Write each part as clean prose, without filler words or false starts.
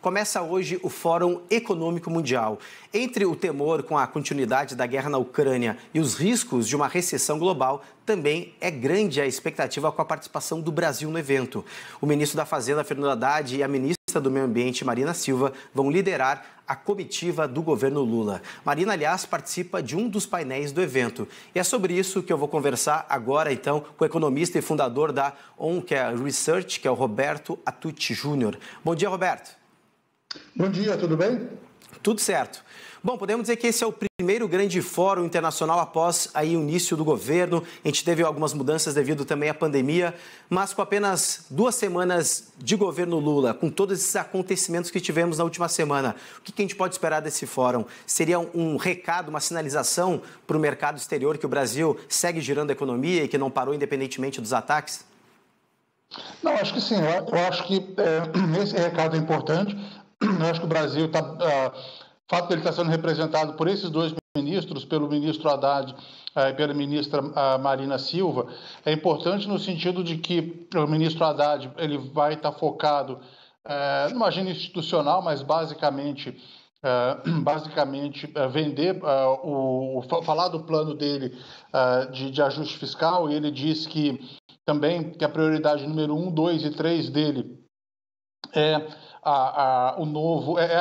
começa hoje o Fórum Econômico Mundial. Entre o temor com a continuidade da guerra na Ucrânia e os riscos de uma recessão global, também é grande a expectativa com a participação do Brasil no evento. O ministro da Fazenda, Fernando Haddad, e a ministra do Meio Ambiente, Marina Silva, vão liderar a comitiva do governo Lula. Marina, aliás, participa de um dos painéis do evento. E é sobre isso que eu vou conversar agora, então, com o economista e fundador da OnCare Research, que é o Roberto Atucci Júnior. Bom dia, Roberto. Bom dia, tudo bem? Tudo certo. Bom, podemos dizer que esse é o primeiro grande fórum internacional após aí o início do governo. A gente teve algumas mudanças devido também à pandemia, mas com apenas 2 semanas de governo Lula, com todos esses acontecimentos que tivemos na última semana, o que a gente pode esperar desse fórum? Seria um recado, uma sinalização para o mercado exterior que o Brasil segue girando a economia e que não parou independentemente dos ataques? Não, acho que sim. Eu acho que esse recado é importante. Eu acho que o Brasil está... O fato de ele estar sendo representado por esses 2 ministros, pelo ministro Haddad e pela ministra Marina Silva, é importante no sentido de que o ministro Haddad ele vai estar focado numa agenda institucional, mas basicamente vender, falar do plano dele de ajuste fiscal, e ele diz que também que a prioridade número 1, 2 e 3 dele é a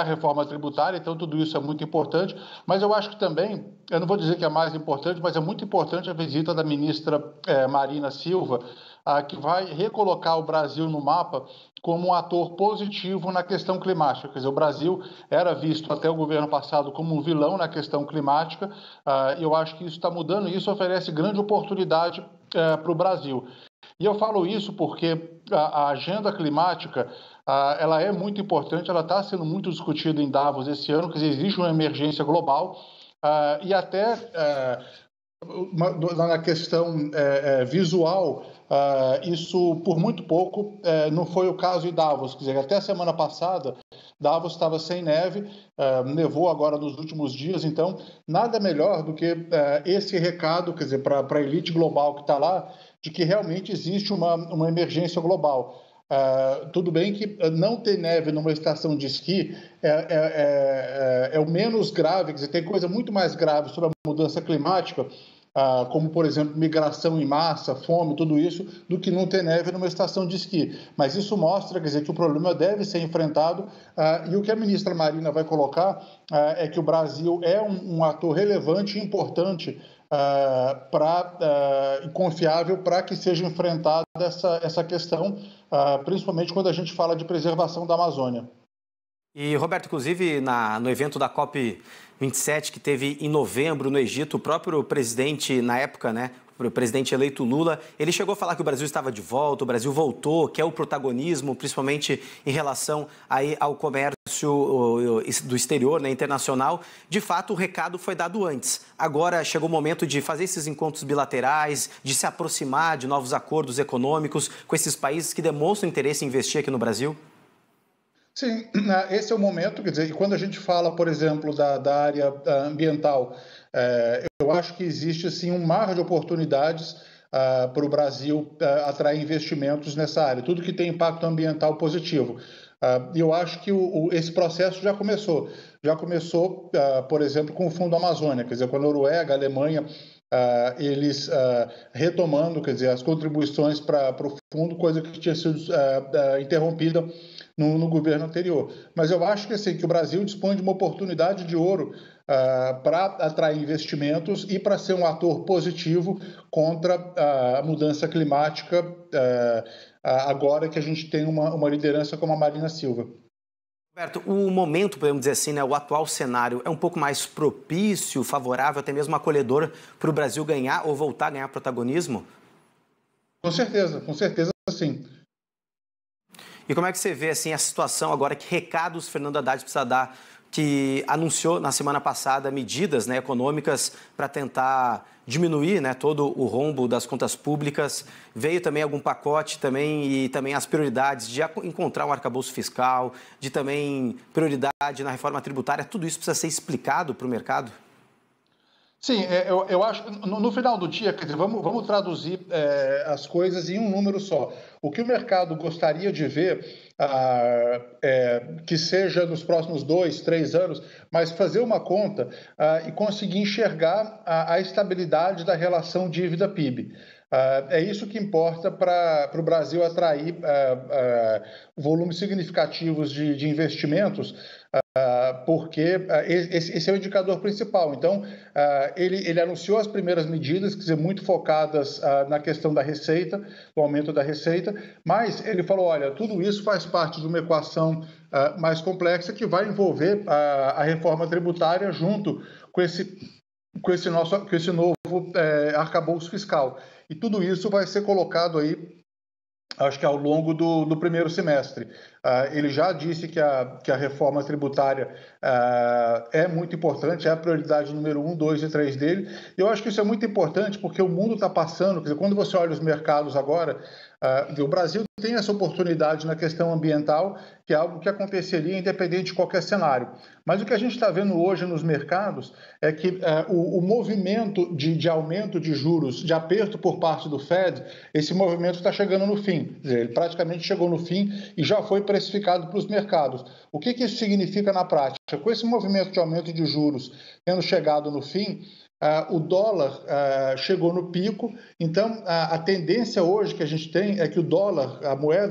reforma tributária, então tudo isso é muito importante, mas eu acho que também, eu não vou dizer que é mais importante, mas é muito importante a visita da ministra Marina Silva, que vai recolocar o Brasil no mapa como um ator positivo na questão climática. Quer dizer, o Brasil era visto até o governo passado como um vilão na questão climática, e eu acho que isso está mudando e isso oferece grande oportunidade para o Brasil. E eu falo isso porque a agenda climática ela é muito importante, ela está sendo muito discutida em Davos esse ano, quer dizer, existe uma emergência global e até na questão visual, isso por muito pouco não foi o caso em Davos, quer dizer, até a semana passada Davos estava sem neve, nevou agora nos últimos dias, então nada melhor do que esse recado, quer dizer, para a elite global que está lá, de que realmente existe uma emergência global. Tudo bem que não ter neve numa estação de esqui é o menos grave, quer dizer, tem coisa muito mais grave sobre a mudança climática, como, por exemplo, migração em massa, fome, tudo isso, do que não ter neve numa estação de esqui. Mas isso mostra, quer dizer, que o problema deve ser enfrentado e o que a ministra Marina vai colocar é que o Brasil é um ator relevante e importante e confiável para que seja enfrentada essa questão, principalmente quando a gente fala de preservação da Amazônia. E, Roberto, inclusive, no evento da COP27, que teve em novembro no Egito, o próprio presidente, na época, né, o presidente eleito Lula, ele chegou a falar que o Brasil estava de volta, o Brasil voltou, quer o protagonismo, principalmente em relação aí ao comércio do exterior, né, internacional. De fato, o recado foi dado antes. Agora chegou o momento de fazer esses encontros bilaterais, de se aproximar de novos acordos econômicos com esses países que demonstram interesse em investir aqui no Brasil? Sim, esse é o momento, quer dizer, quando a gente fala, por exemplo, da área ambiental, eu acho que existe, assim, um mar de oportunidades para o Brasil atrair investimentos nessa área, tudo que tem impacto ambiental positivo. E eu acho que esse processo já começou, por exemplo, com o Fundo Amazônia, quer dizer, com a Noruega, a Alemanha, eles retomando, quer dizer, as contribuições para o fundo, coisa que tinha sido interrompida no governo anterior. Mas eu acho que, assim, que o Brasil dispõe de uma oportunidade de ouro para atrair investimentos e para ser um ator positivo contra a mudança climática, agora que a gente tem uma liderança como a Marina Silva. Roberto, o momento, podemos dizer assim, né, o atual cenário é um pouco mais propício, favorável, até mesmo acolhedor para o Brasil ganhar ou voltar a ganhar protagonismo? Com certeza sim. E como é que você vê assim, a situação agora, que recados Fernando Haddad precisa dar, que anunciou na semana passada medidas, né, econômicas para tentar diminuir, né, todo o rombo das contas públicas? Veio também algum pacote e também as prioridades de encontrar um arcabouço fiscal, de também prioridade na reforma tributária, tudo isso precisa ser explicado para o mercado? Sim, eu acho, no final do dia, quer dizer, vamos traduzir as coisas em um número só. O que o mercado gostaria de ver, que seja nos próximos 2, 3 anos, mas fazer uma conta e conseguir enxergar a estabilidade da relação dívida-PIB. É isso que importa para o Brasil atrair volumes significativos de investimentos, porque esse é o indicador principal. Então, ele anunciou as primeiras medidas, quer dizer, muito focadas na questão da receita, do aumento da receita, mas ele falou, olha, tudo isso faz parte de uma equação mais complexa que vai envolver a reforma tributária junto com esse novo arcabouço fiscal. E tudo isso vai ser colocado aí, acho que ao longo do primeiro semestre. Ele já disse que a reforma tributária é muito importante, é a prioridade número 1, 2 e 3 dele. E eu acho que isso é muito importante porque o mundo está passando, quer dizer, quando você olha os mercados agora, o Brasil tem essa oportunidade na questão ambiental, que é algo que aconteceria independente de qualquer cenário. Mas o que a gente está vendo hoje nos mercados é que o movimento de aumento de juros, de aperto por parte do Fed, esse movimento está chegando no fim. Quer dizer, ele praticamente chegou no fim e já foi precificado para os mercados. O que isso significa na prática? Com esse movimento de aumento de juros tendo chegado no fim, o dólar chegou no pico, então a tendência hoje que a gente tem é que o dólar,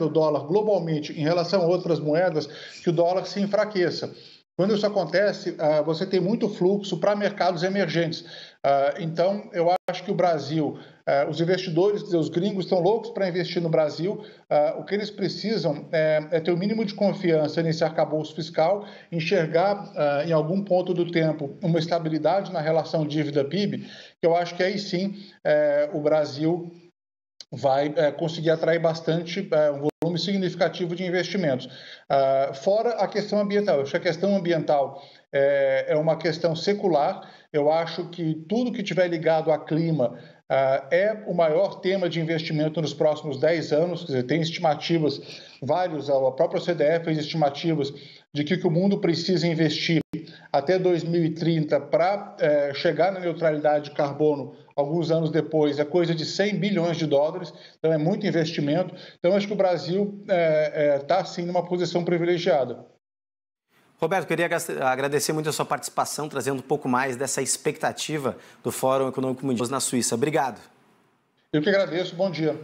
o dólar globalmente em relação a outras moedas, que o dólar se enfraqueça. Quando isso acontece, você tem muito fluxo para mercados emergentes. Então, eu acho que o Brasil, os investidores, os gringos estão loucos para investir no Brasil. O que eles precisam é ter o mínimo de confiança nesse arcabouço fiscal, enxergar em algum ponto do tempo uma estabilidade na relação dívida-PIB, que eu acho que aí sim o Brasil vai conseguir atrair bastante, um volume significativo de investimentos. Fora a questão ambiental. Eu acho que a questão ambiental é uma questão secular. Eu acho que tudo que estiver ligado a clima é o maior tema de investimento nos próximos 10 anos. Quer dizer, tem estimativas, a própria OCDE fez estimativas de que o mundo precisa investir até 2030 para chegar na neutralidade de carbono alguns anos depois, é coisa de 100 bilhões de dólares, então é muito investimento. Então, acho que o Brasil está, sim, numa posição privilegiada. Roberto, queria agradecer muito a sua participação, trazendo um pouco mais dessa expectativa do Fórum Econômico Mundial na Suíça. Obrigado. Eu que agradeço, bom dia.